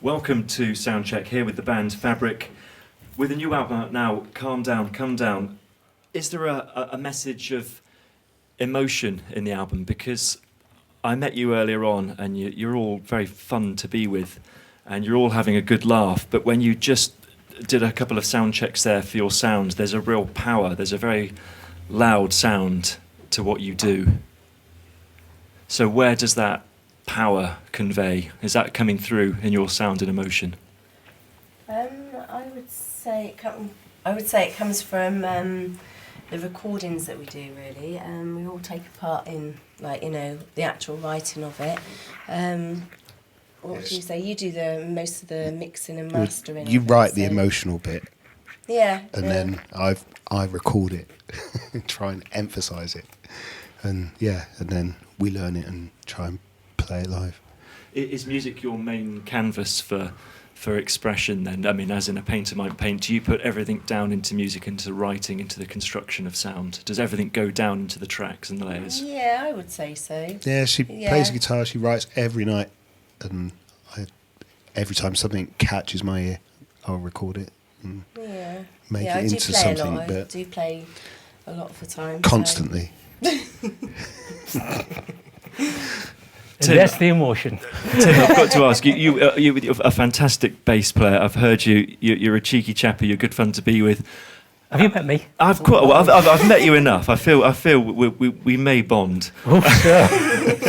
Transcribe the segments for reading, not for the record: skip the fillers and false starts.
Welcome to Soundcheck here with the band Fabric. With a new album out now, Calm Down, Come Down. Is there a message of emotion in the album? Because I met you earlier on and you're all very fun to be with and you're all having a good laugh, but when you just did a couple of sound checks there for your sound, there's a real power, there's a very loud sound to what you do. So where does that power convey? Is that coming through in your sound and emotion? I would say it comes from the recordings that we do. Really, we all take a part in, the actual writing of it. What do you say? You do most of the mixing and mastering. You write the emotional bit. Yeah. And then I record it, try and emphasise it, and then we learn it and try and play it live. Is music your main canvas for expression then? I mean, as in a painter might paint, do you put everything down into music, into writing, into the construction of sound? Does everything go down into the tracks and the layers? Yeah, I would say so. Yeah, she plays the guitar, she writes every night, and every time something catches my ear, I'll record it and make it into something. I do play a lot of the time. Constantly. Tim, that's the emotion. Tim, I've got to ask you're a fantastic bass player. I've heard you're a cheeky chappy. You're good fun to be with. Have you met me? I've met you enough. I feel we may bond. Oh, sure.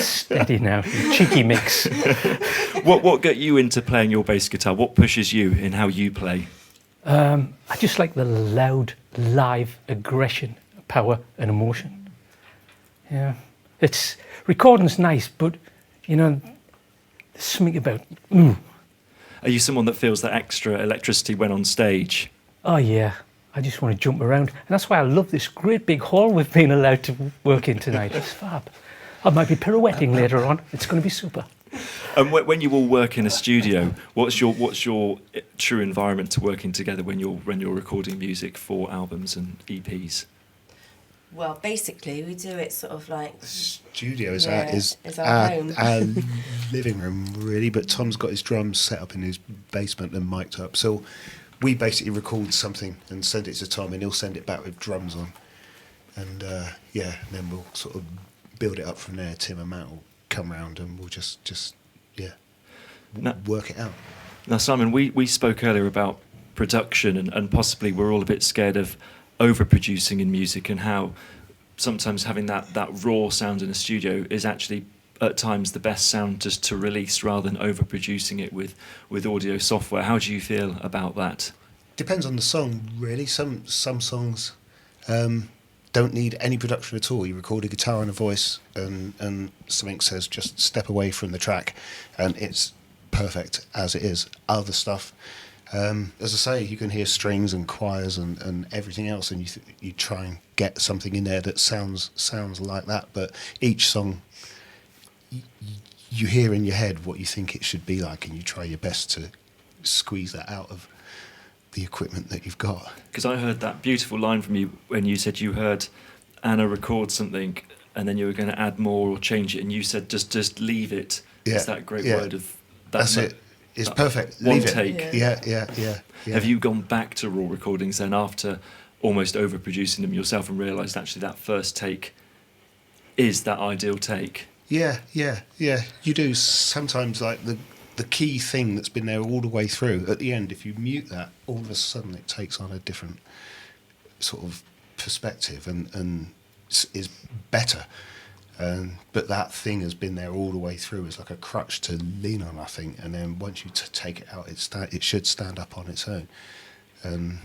Steady now, cheeky mix. What got you into playing your bass guitar? What pushes you in how you play? I just like the loud, live aggression, power, and emotion. Yeah, recording's nice, but there's something about. Are you someone that feels that extra electricity when on stage? Oh yeah, I just want to jump around, and that's why I love this great big hall we've been allowed to work in tonight. It's fab. I might be pirouetting later on. It's going to be super. And when you all work in a studio, what's your true environment to working together when you're recording music for albums and EPs? Well, basically, we do it sort of like... The studio is our home. Our living room, really, but Tom's got his drums set up in his basement and mic'd up. So we basically record something and send it to Tom, and he'll send it back with drums on. And, and then we'll sort of build it up from there. Tim and Matt will come round and we'll just work it out. Now, Simon, we spoke earlier about production and possibly we're all a bit scared of overproducing in music and how sometimes having that raw sound in a studio is actually at times the best sound just to release rather than overproducing it with audio software. How do you feel about that? Depends on the song, really. Some songs don't need any production at all. You record a guitar and a voice and something says just step away from the track and it's perfect as it is. Other stuff, as I say, you can hear strings and choirs and everything else, and you try and get something in there that sounds like that. But each song, you hear in your head what you think it should be like, and you try your best to squeeze that out of the equipment that you've got. Because I heard that beautiful line from you when you said you heard Anna record something and then you were going to add more or change it, and you said just leave it. Yeah. It's that great word of that. That's it. It's perfect. One Leave take. It. Yeah. Have you gone back to raw recordings then after almost overproducing them yourself and realised actually that first take is that ideal take? Yeah. You do sometimes, like the key thing that's been there all the way through. At the end, if you mute that, all of a sudden it takes on a different sort of perspective and is better. But that thing has been there all the way through. It's like a crutch to lean on, I think. And then once you take it out, it should stand up on its own. There's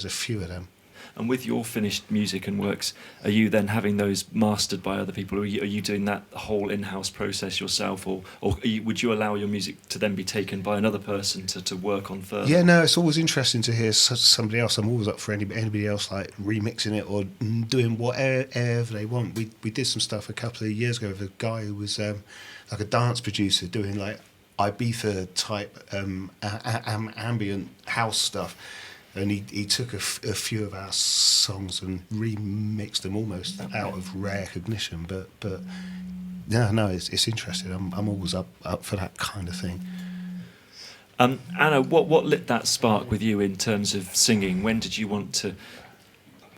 a few of them. And with your finished music and works, are you then having those mastered by other people? Or are you doing that whole in-house process yourself? Or would you allow your music to then be taken by another person to work on further? Yeah, no, it's always interesting to hear somebody else. I'm always up for anybody else, like remixing it or doing whatever they want. We did some stuff a couple of years ago with a guy who was like a dance producer doing like Ibiza type ambient house stuff. And he took a few of our songs and remixed them almost out of recognition, but yeah, no, it's interesting. I'm always up for that kind of thing. Anna, what lit that spark with you in terms of singing? When did you want to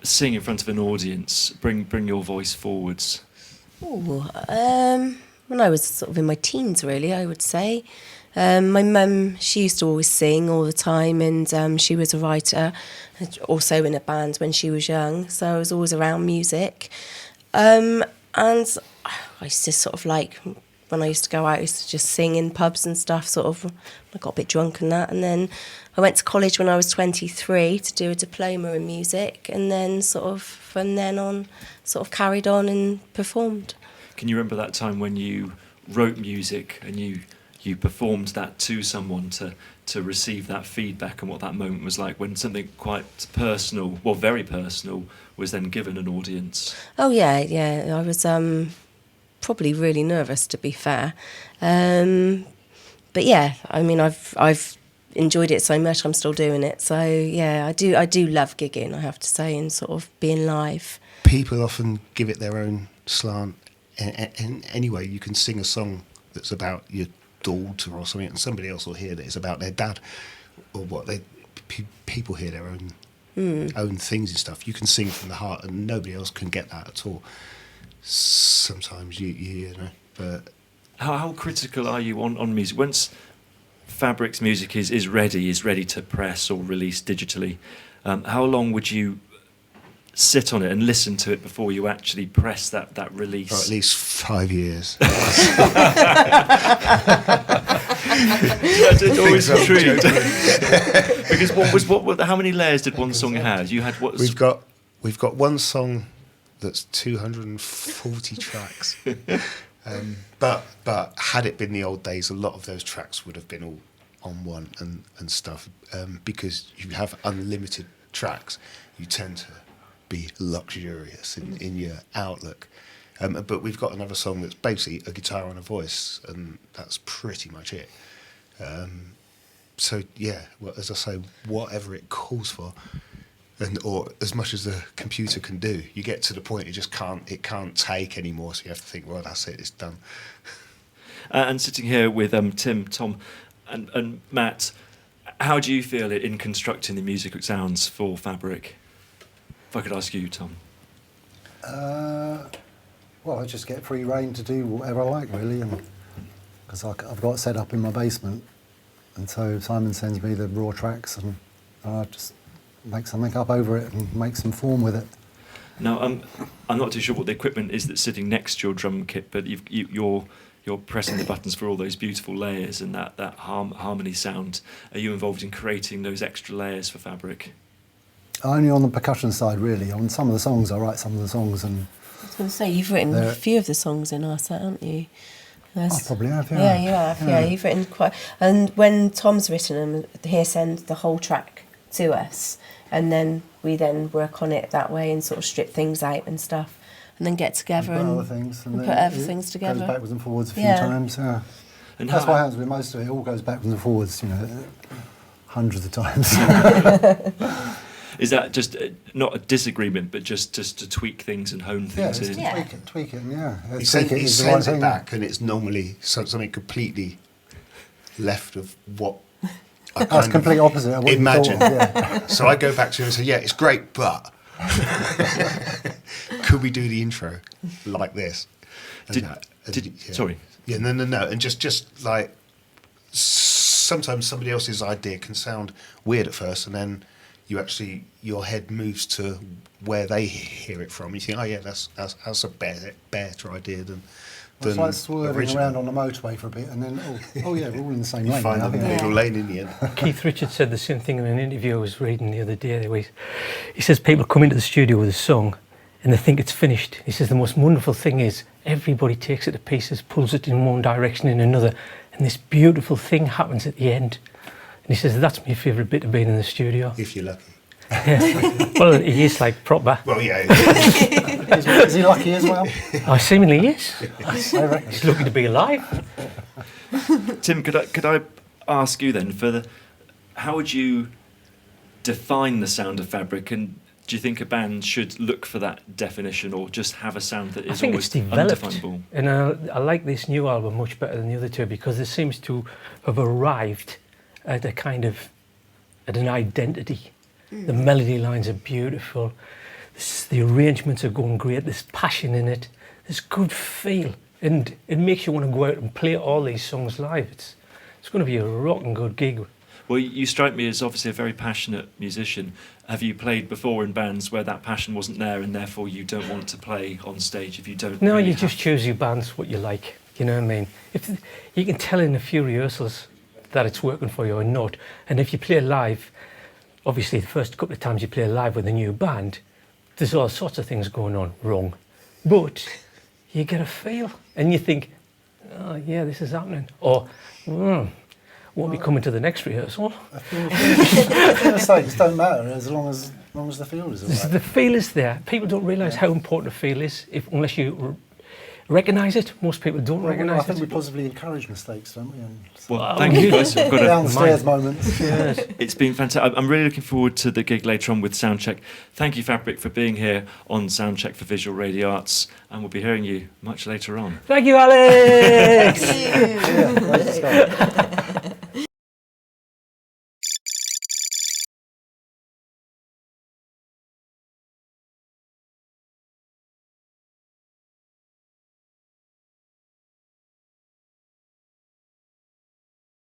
sing in front of an audience, bring your voice forwards? Ooh, when I was sort of in my teens, really, I would say. My mum, she used to always sing all the time, and she was a writer, also in a band when she was young, so I was always around music. And I used to sort of like, when I used to go out, I used to just sing in pubs and stuff, sort of. I got a bit drunk and that, and then I went to college when I was 23 to do a diploma in music, and then sort of from then on, sort of carried on and performed. Can you remember that time when you wrote music and you performed that to someone to receive that feedback, and what that moment was like when something quite personal, well, very personal, was then given an audience? Oh yeah, I was probably really nervous, to be fair, but yeah, I mean, I've enjoyed it so much, I'm still doing it. So yeah, I do love gigging, I have to say, and sort of being live. People often give it their own slant. And anyway, you can sing a song that's about your daughter or something, and somebody else will hear that it's about their dad, or what people hear their own things and stuff. You can sing from the heart, and nobody else can get that at all. Sometimes you know, but How critical are you on music? Once Fabric's music is ready to press or release digitally, how long would you sit on it and listen to it before you actually press that release? for at least 5 years. It's always intrigued. Because how many layers did one song have? You had what? We've got one song that's 240 tracks. But had it been the old days, a lot of those tracks would have been all on one and stuff. Because you have unlimited tracks, you tend to be luxurious in your outlook. But we've got another song that's basically a guitar and a voice, and that's pretty much it. So yeah, well, as I say, whatever it calls for, or as much as the computer can do, you get to the point it can't take anymore. So you have to think, well, that's it, it's done. And sitting here with Tim, Tom, and Matt, how do you feel it in constructing the music sounds for Fabric? If I could ask you, Tom. Well, I just get free rein to do whatever I like, really, because I've got it set up in my basement, and so Simon sends me the raw tracks, and I just make something up over it and make some form with it. Now, I'm not too sure what the equipment is that's sitting next to your drum kit, but you're pressing the buttons for all those beautiful layers and that harmony sound. Are you involved in creating those extra layers for Fabric? Only on the percussion side, really. On some of the songs, I write some of the songs, and I was going to say, you've written a few of the songs in our set, haven't you? I probably have, yeah. Yeah, you have, yeah. You've written quite... And when Tom's written them, he'll send the whole track to us, and then we then work on it that way and sort of strip things out and stuff, and then get together and put other things together. Goes backwards and forwards a few times, yeah. And that's what happens with most of it. It all goes backwards and forwards, hundreds of times. Is that just not a disagreement, but just to tweak things and hone things in? Yeah, tweak it, yeah. He sends it back, and it's normally something completely left of what I That's complete opposite of what imagine. You thought, yeah. So I go back to him and say, yeah, it's great, but could we do the intro like this? Sorry. Yeah, no. And just like sometimes somebody else's idea can sound weird at first, and then your head moves to where they hear it from. You think, oh yeah, that's a better idea than It's like swerving around on the motorway for a bit, and then oh yeah, we're all in the same lane. Find the middle lane in the end. Keith Richards said the same thing in an interview I was reading the other day. He says people come into the studio with a song and they think it's finished. He says the most wonderful thing is everybody takes it to pieces, pulls it in one direction and another, and this beautiful thing happens at the end. And he says that's my favourite bit of being in the studio. If you're lucky. Yeah. Well, he is like proper. Well, yeah. Is he lucky as well? Oh, seemingly is. He's lucky to be alive. Tim, could I ask you then how would you define the sound of Fabric, and Do you think a band should look for that definition, or just have a sound that I is think it's almost developed, undefinable? and I like this new album much better than the other two because it seems to have arrived at a kind of at an identity. The melody lines are beautiful, the arrangements are going great, there's passion in it, there's good feel, and it makes you want to go out and play all these songs live. It's going to be a rocking good gig. Well, you strike me as obviously a very passionate musician. Have you played before in bands where that passion wasn't there, and therefore you don't want to play on stage if you don't? No, really you have just choose your bands what you like. You know what I mean? If you can tell in a few rehearsals that it's working for you or not, and if you play live, obviously the first couple of times you play live with a new band, there's all sorts of things going on wrong, but you get a feel and you think, oh yeah, this is happening, or won't be coming to the next rehearsal. I feel the mistakes don't matter as long as the feel is all right. The feel is there. People don't realise how important the feel is unless you recognise it. Most people don't I recognise think it. we positively encourage mistakes, don't we? And so Well, thank you guys. I've got downstairs moments. Yes. It's been fantastic. I'm really looking forward to the gig later on with Soundcheck. Thank you, Fabric, for being here on Soundcheck for Visual Radio Arts, and we'll be hearing you much later on. Thank you, Alex. Thank you. Yeah, great stuff.